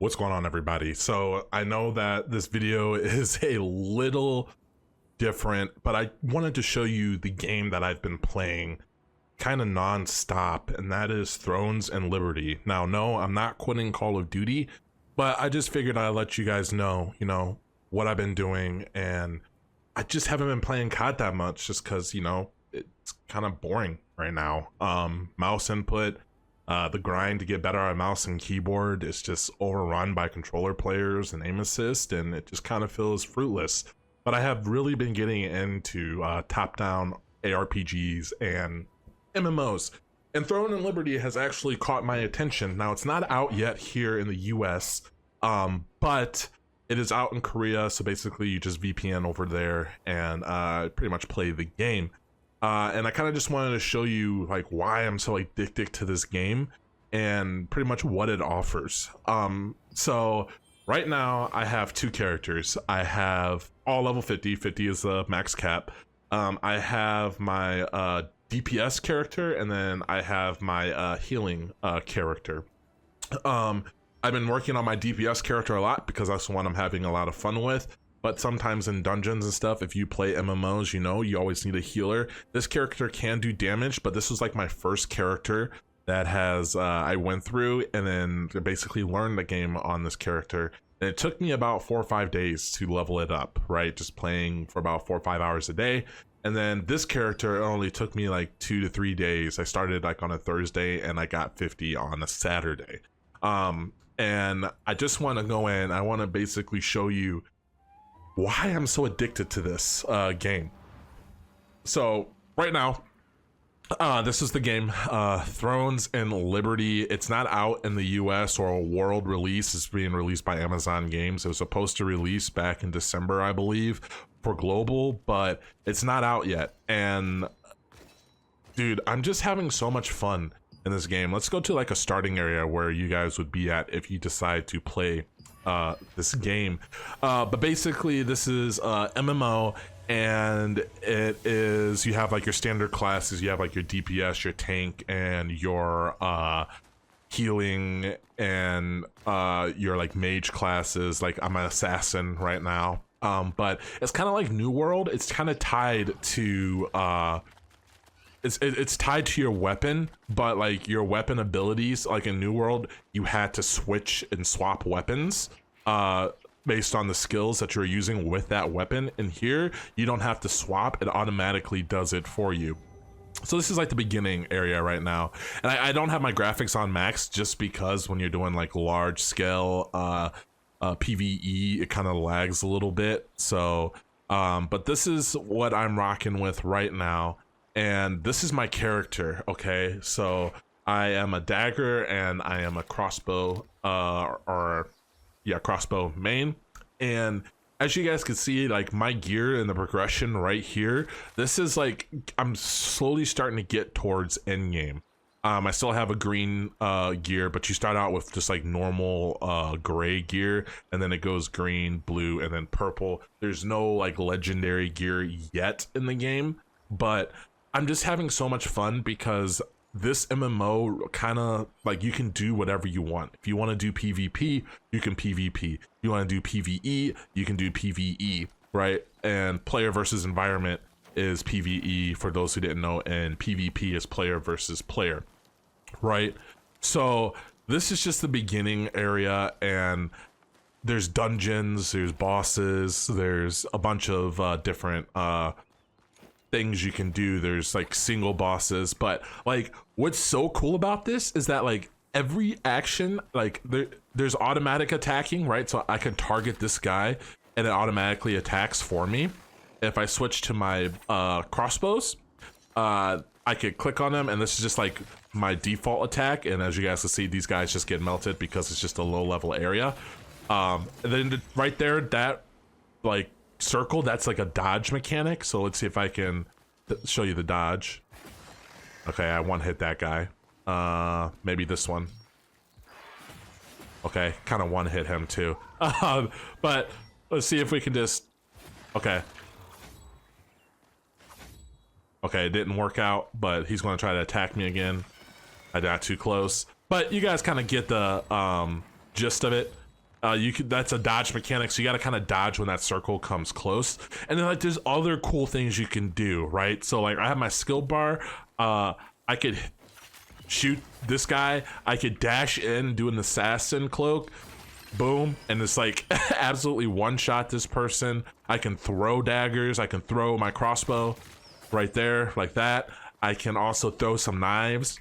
What's going on, everybody? So I know that this video is a little different, but I wanted to show you the game that I've been playing kind of non-stop, and that is Thrones and Liberty. Now, no, I'm not quitting Call of Duty, but I just figured I'd let you guys know, what I've been doing, and I just haven't been playing COD that much just because, it's kind of boring right now. Mouse input, the grind to get better on mouse and keyboard is just overrun by controller players and aim assist, and it just kind of feels fruitless. But I have really been getting into top-down ARPGs and MMOs, and Throne and Liberty has actually caught my attention. Now, it's not out yet here in the US, but it is out in Korea, so basically you just VPN over there and pretty much play the game. And I kind of just wanted to show you like why I'm so addicted to this game and pretty much what it offers. So right now I have two characters. I have all level 50 is the max cap. I have my DPS character, and then I have my healing character. I've been working on my DPS character a lot because that's the one I'm having a lot of fun with. But sometimes in dungeons and stuff, if you play MMOs, you always need a healer. This character can do damage, but this was like my first character that has I went through and then basically learned the game on this character. And it took me about 4 or 5 days to level it up, right? Just playing for about 4 or 5 hours a day. And then this character only took me like 2 to 3 days. I started like on a Thursday and I got 50 on a Saturday. And I just want to go in. I want to basically show you why I'm so addicted to this game. So right now, this is the game, Thrones and Liberty. It's not out in the US or a world release. It's being released by Amazon Games. It was supposed to release back in December, I believe, for global, but it's not out yet. And dude, I'm just having so much fun in this game. Let's go to like a starting area where you guys would be at if you decide to play this game. But basically this is MMO, and it is, you have like your standard classes, you have like your DPS, your tank, and your healing, and your like mage classes. Like I'm an assassin right now, but it's kind of like New World. It's kind of tied to it's tied to your weapon, but like your weapon abilities, like in New World, you had to switch and swap weapons based on the skills that you're using with that weapon. And here, you don't have to swap, it automatically does it for you. So this is like the beginning area right now. And I don't have my graphics on max just because when you're doing like large scale PvE, it kind of lags a little bit. So, but this is what I'm rocking with right now. And this is my character, okay? So I am a dagger and I am a crossbow, crossbow main. And as you guys can see, like my gear and the progression right here, this is like, I'm slowly starting to get towards end game. I still have a green gear, but you start out with just like normal gray gear, and then it goes green, blue, and then purple. There's no like legendary gear yet in the game, but I'm just having so much fun because this MMO kind of like, you can do whatever you want. If you want to do PvP, you can PvP. If you want to do PvE, you can do PvE, right? And player versus environment is PvE for those who didn't know, and PvP is player versus player, right? So this is just the beginning area, and there's dungeons, there's bosses, there's a bunch of different things you can do. There's like single bosses, but like what's so cool about this is that like every action, like there's automatic attacking, right? So I can target this guy and it automatically attacks for me. If I switch to my crossbows, I could click on them, and this is just like my default attack, and as you guys can see, these guys just get melted because it's just a low level area. And then right there, that like circle, that's like a dodge mechanic. So let's see if I can show you the dodge. Okay, I one hit that guy. Maybe this one. Okay, kind of one hit him too. But let's see if we can just, okay, it didn't work out, but he's going to try to attack me again. I got too close, but you guys kind of get the gist of it. You could, that's a dodge mechanic, so you got to kind of dodge when that circle comes close. And then like there's other cool things you can do, right? So like I have my skill bar. I could shoot this guy. I could dash in, do an assassin cloak, boom, and it's like absolutely one shot this person. I can throw daggers. I can throw my crossbow right there like that. I can also throw some knives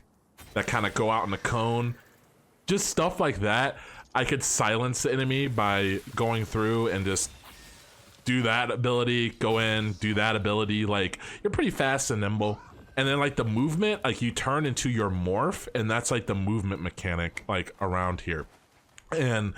that kind of go out in the cone. Just stuff like that. I could silence the enemy by going through and just do that ability, go in, do that ability. Like, you're pretty fast and nimble. And then like the movement, like you turn into your morph, and that's like the movement mechanic like around here. And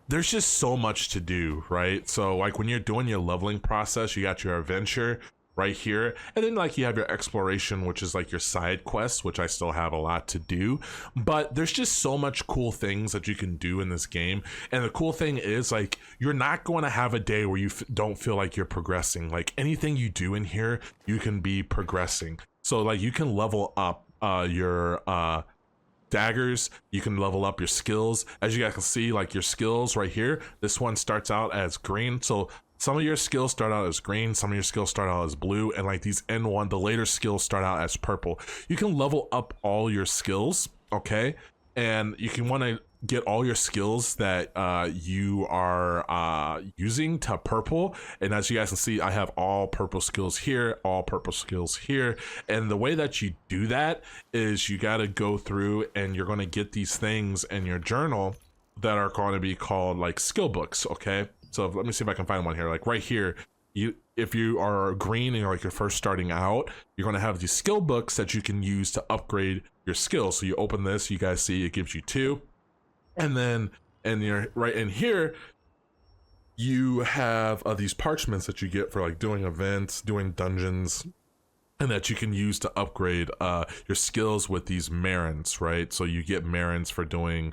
there's just so much to do, right? So like when you're doing your leveling process, you got your adventure right here, and then like you have your exploration, which is like your side quests, which I still have a lot to do. But there's just so much cool things that you can do in this game. And the cool thing is like you're not going to have a day where you don't feel like you're progressing. Like anything you do in here, you can be progressing. So like you can level up your daggers, you can level up your skills. As you guys can see, like your skills right here, this one starts out as green. So some of your skills start out as green, some of your skills start out as blue, and like these N1, the later skills start out as purple. You can level up all your skills, okay? And you can want to get all your skills that you are using to purple. And as you guys can see, I have all purple skills here, all purple skills here. And the way that you do that is you got to go through and you're going to get these things in your journal that are going to be called like skill books, okay? So let me see if I can find one here. Like right here, if you are green and you're first starting out, you're going to have these skill books that you can use to upgrade your skills. So you open this, you guys see it gives you 2. And then, and you're right in here, you have these parchments that you get for like doing events, doing dungeons, and that you can use to upgrade your skills with these Marins, right? So you get Marins for doing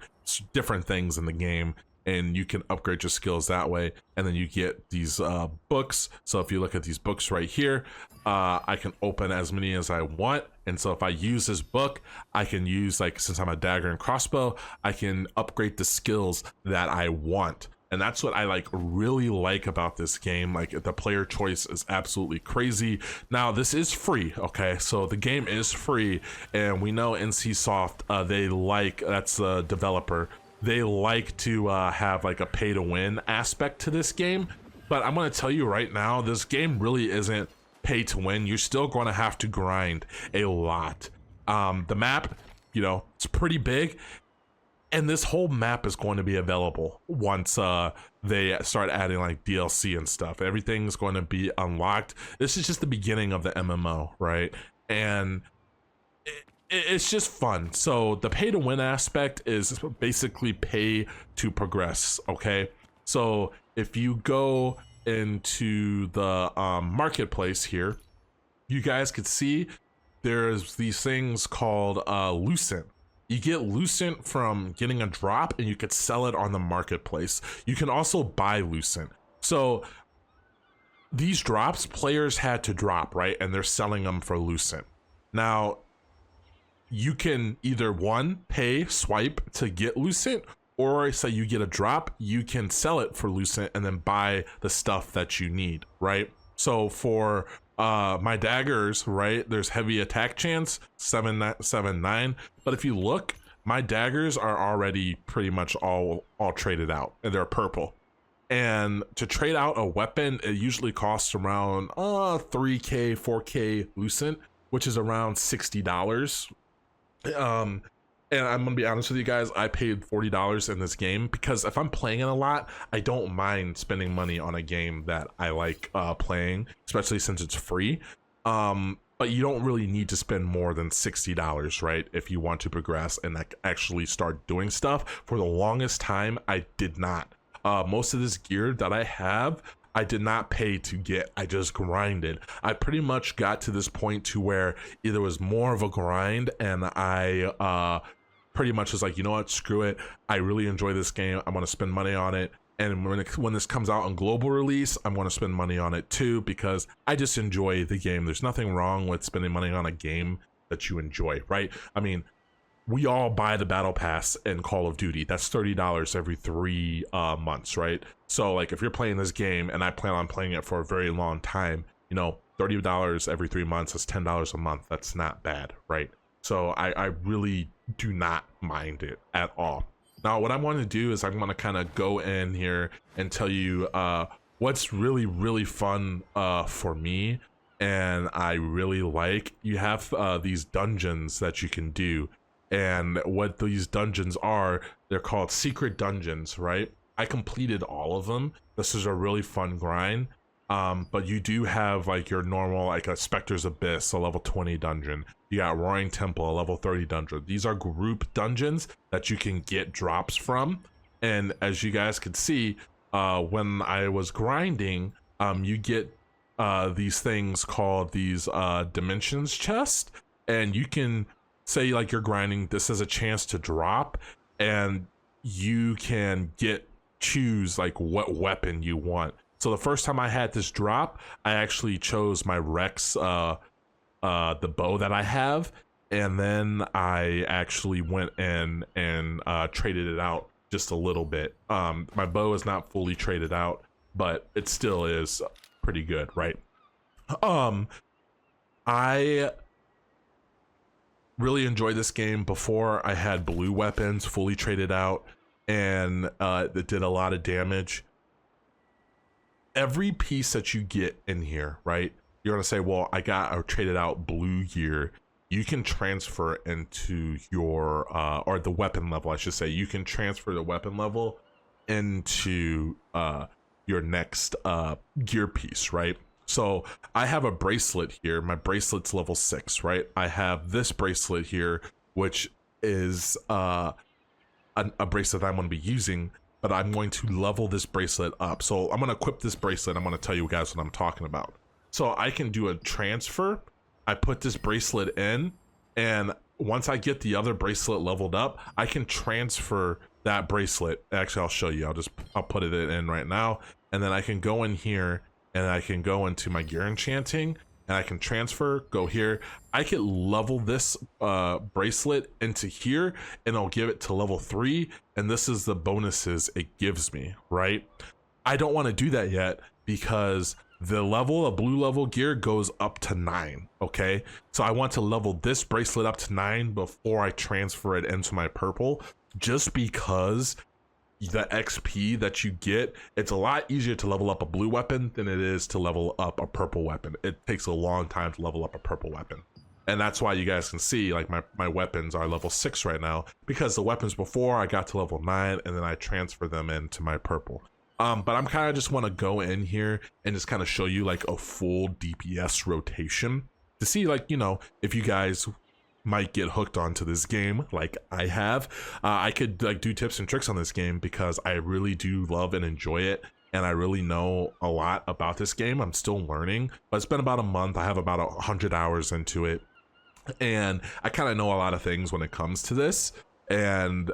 different things in the game, and you can upgrade your skills that way. And then you get these books. So if you look at these books right here, I can open as many as I want. And so if I use this book, I can use, like, since I'm a dagger and crossbow, I can upgrade the skills that I want. And that's what I like really like about this game. Like the player choice is absolutely crazy. Now this is free, okay? So the game is free, and we know NCSoft, they like, that's the developer, they like to have like a pay to win aspect to this game. But I'm gonna tell you right now, this game really isn't pay to win. You're still gonna have to grind a lot. The map, you know, it's pretty big. And this whole map is going to be available once they start adding like DLC and stuff. Everything's going to be unlocked. This is just the beginning of the MMO, right? And it's just fun. So the pay to win aspect is basically pay to progress, okay? So if you go into the marketplace here, you guys could see there's these things called Lucent. You get Lucent from getting a drop, and you could sell it on the marketplace. You can also buy Lucent. So these drops, players had to drop, right? And they're selling them for Lucent. Now, you can either pay, swipe to get Lucent, or say you get a drop, you can sell it for Lucent and then buy the stuff that you need, right? So for my daggers, right, there's heavy attack chance 779, but if you look, my daggers are already pretty much all traded out, and they're purple. And to trade out a weapon, it usually costs around 3k 4k Lucent, which is around $60. And I'm gonna be honest with you guys, I paid $40 in this game because if I'm playing it a lot, I don't mind spending money on a game that I like playing, especially since it's free. But you don't really need to spend more than $60, right? If you want to progress and like actually start doing stuff. For the longest time, I did not. Most of this gear that I have, I did not pay to get, I just grinded. I pretty much got to this point to where either was more of a grind, and I pretty much was like, you know what, screw it. I really enjoy this game. I'm gonna spend money on it. And when this comes out on global release, I'm gonna spend money on it too, because I just enjoy the game. There's nothing wrong with spending money on a game that you enjoy, right? I mean, we all buy the battle pass in Call of Duty. That's $30 every 3 months, right? So like if you're playing this game and I plan on playing it for a very long time, you know, $30 every 3 months is $10 a month. That's not bad, right? So I really do not mind it at all. Now what I want to do is I'm going to kind of go in here and tell you what's really fun for me, and I really like. You have these dungeons that you can do, and what these dungeons are, they're called secret dungeons, right? I completed all of them. This is a really fun grind. But you do have like your normal, like a Spectre's Abyss, a level 20 dungeon. You got Roaring Temple, a level 30 dungeon. These are group dungeons that you can get drops from. And as you guys could see, when I was grinding, you get these things called these dimensions chest, and you can say like you're grinding, this is a chance to drop, and you can choose like what weapon you want. So the first time I had this drop, I actually chose my Rex, the bow that I have, and then I actually went in and traded it out just a little bit. My bow is not fully traded out, but it still is pretty good, right? I really enjoyed this game. Before, I had blue weapons fully traded out, and it did a lot of damage. Every piece that you get in here, right, you're gonna say, well, I got or traded out blue gear. You can transfer into your or the weapon level, I should say. You can transfer the weapon level into your next gear piece, right? So I have a bracelet here. My bracelet's level 6, right? I have this bracelet here, which is a bracelet I'm going to be using, but I'm going to level this bracelet up. So I'm going to equip this bracelet. I'm going to tell you guys what I'm talking about. So I can do a transfer. I put this bracelet in, and once I get the other bracelet leveled up, I can transfer that bracelet. Actually, I'll show you. I'll put it in right now, and then I can go in here and I can go into my gear enchanting, and I can transfer, go here. I could level this bracelet into here, and I'll give it to level 3, and this is the bonuses it gives me, right? I don't want to do that yet because the level of blue level gear goes up to 9, okay? So I want to level this bracelet up to 9 before I transfer it into my purple, just because the XP that you get, it's a lot easier to level up a blue weapon than it is to level up a purple weapon. It takes a long time to level up a purple weapon. And that's why you guys can see like my weapons are level 6 right now, because the weapons before I got to level 9 and then I transfer them into my purple. But I'm kind of just want to go in here and just kind of show you like a full DPS rotation to see, like, you know, if you guys might get hooked onto this game like I have. I could like do tips and tricks on this game because I really do love and enjoy it, and I really know a lot about this game. I'm still learning, but it's been about a month. I have about 100 hours into it, and I kind of know a lot of things when it comes to this, and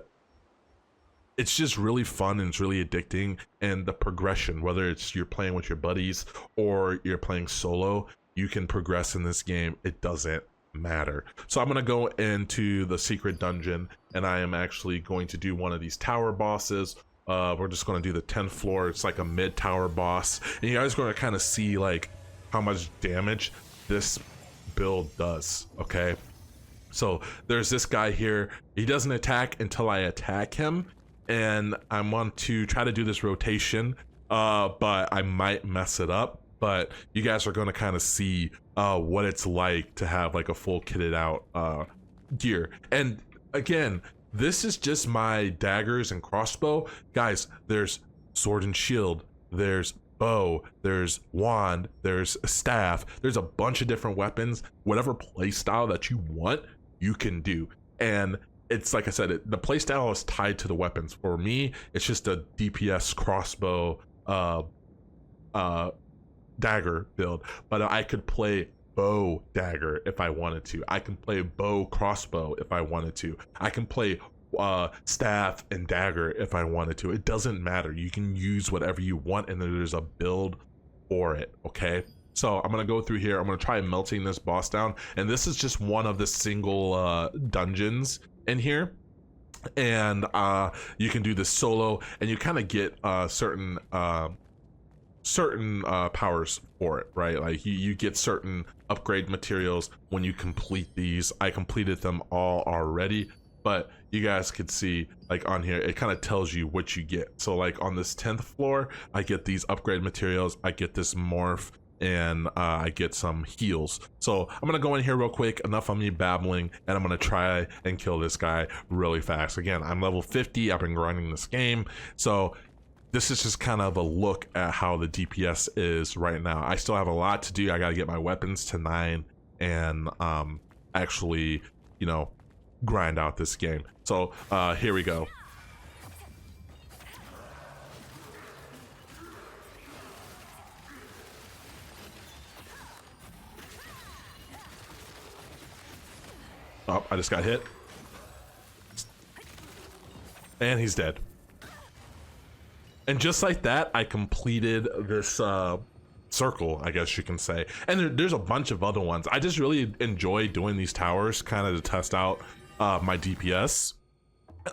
it's just really fun and it's really addicting. And the progression, whether it's you're playing with your buddies or you're playing solo, you can progress in this game. It doesn't matter. So I'm gonna go into the secret dungeon, and I am actually going to do one of these tower bosses. We're just going to do the 10th floor. It's like a mid tower boss, and you guys are going to kind of see like how much damage this build does. Okay, so there's this guy here. He doesn't attack until I attack him, and I want to try to do this rotation, but I might mess it up. But you guys are going to kind of see what it's like to have like a full kitted out gear. And again, this is just my daggers and crossbow. Guys, there's sword and shield, there's bow, there's wand, there's staff, there's a bunch of different weapons. Whatever playstyle that you want, you can do. And it's like I said, the playstyle is tied to the weapons. For me, it's just a DPS crossbow dagger build, but I could play bow dagger if I wanted to. I can play bow crossbow if I wanted to. I can play staff and dagger if I wanted to. It doesn't matter. You can use whatever you want, and there's a build for it. Okay, so I'm gonna go through here. I'm gonna try melting this boss down, and this is just one of the single dungeons in here, and you can do this solo, and you kind of get certain powers for it, right? Like you get certain upgrade materials when you complete these. I completed them all already, but you guys could see like on here, it kind of tells you what you get. So like on this 10th floor, I get these upgrade materials, I get this morph, and I get some heals. So I'm gonna go in here real quick, enough of me babbling, and I'm gonna try and kill this guy really fast. Again, I'm level 50, I've been grinding this game, so this is just kind of a look at how the DPS is right now. I still have a lot to do. I gotta get my weapons to 9 and actually, you know, grind out this game. So here we go. Oh, I just got hit. And he's dead. And just like that, I completed this circle, I guess you can say. And there's a bunch of other ones. I just really enjoy doing these towers kind of to test out my DPS.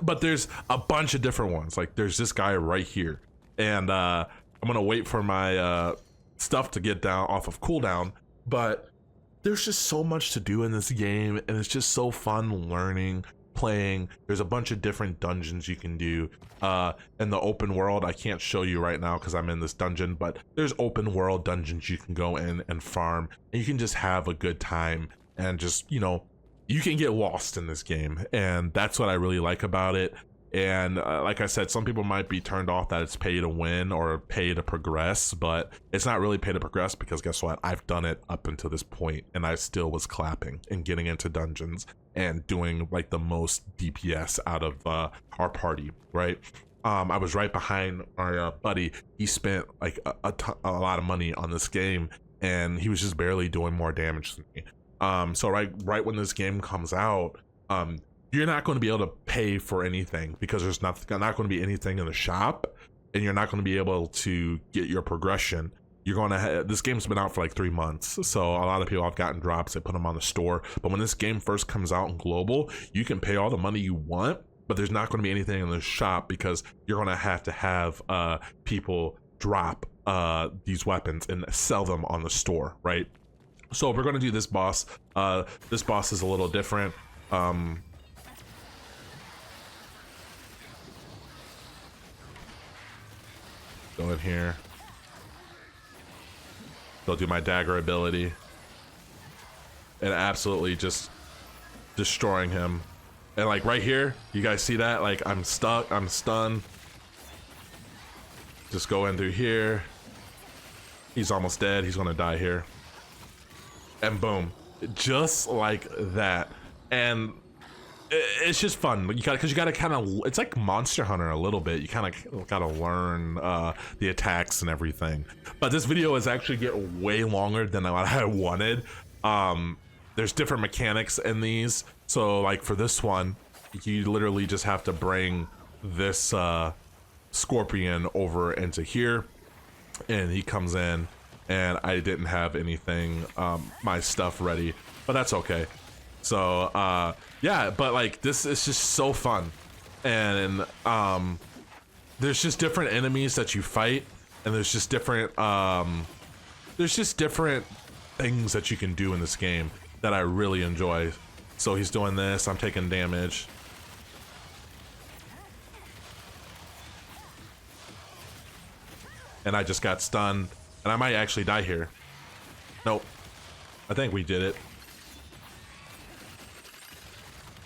But there's a bunch of different ones. Like there's this guy right here. And I'm gonna wait for my stuff to get down off of cooldown. But there's just so much to do in this game, and it's just so fun learning, playing. There's a bunch of different dungeons you can do in the open world. I can't show you right now because I'm in this dungeon, but there's open world dungeons you can go in and farm, and you can just have a good time and just, you know, you can get lost in this game, and that's what I really like about it. And like I said, some people might be turned off that it's pay to win or pay to progress, but it's not really pay to progress, because guess what? I've done it up until this point, and I still was clapping and getting into dungeons and doing like the most DPS out of our party, right? I was right behind our buddy. He spent like a lot of money on this game, and he was just barely doing more damage than me. So right when this game comes out, you're not going to be able to pay for anything, because there's not going to be anything in the shop, and you're not going to be able to get your progression. You're going to this game's been out for like 3 months, so a lot of people have gotten drops. They put them on the store, but when this game first comes out in global, you can pay all the money you want, but there's not going to be anything in the shop, because you're going to have people drop these weapons and sell them on the store, right? So we're going to do this boss. This boss is a little different. Go in here. Go do my dagger ability. And absolutely just destroying him. And like right here, you guys see that? Like I'm stuck, I'm stunned. Just go in through here. He's almost dead, he's gonna die here. And boom, just like that. And it's just fun, because you gotta kind of, it's like Monster Hunter a little bit. You kind of gotta learn the attacks and everything. But this video is actually getting way longer than I wanted. There's different mechanics in these. So like for this one, you literally just have to bring this scorpion over into here, and he comes in, and I didn't have anything, my stuff ready, but that's okay. So yeah, but like this is just so fun, and there's just different enemies that you fight, and there's just different things that you can do in this game that I really enjoy. So he's doing this, I'm taking damage. And I just got stunned, and I might actually die here. Nope, I think we did it.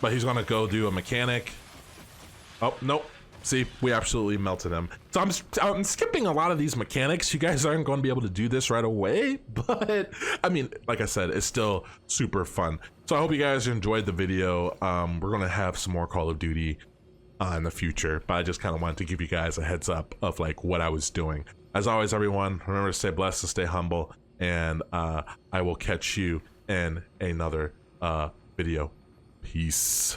But he's gonna go do a mechanic. Oh, nope. See, we absolutely melted him. So I'm skipping a lot of these mechanics. You guys aren't going to be able to do this right away, but I mean, like I said, it's still super fun. So I hope you guys enjoyed the video. We're gonna have some more Call of Duty in the future, but I just kind of wanted to give you guys a heads up of like what I was doing. As always, everyone, remember to stay blessed and stay humble, and I will catch you in another video. Peace.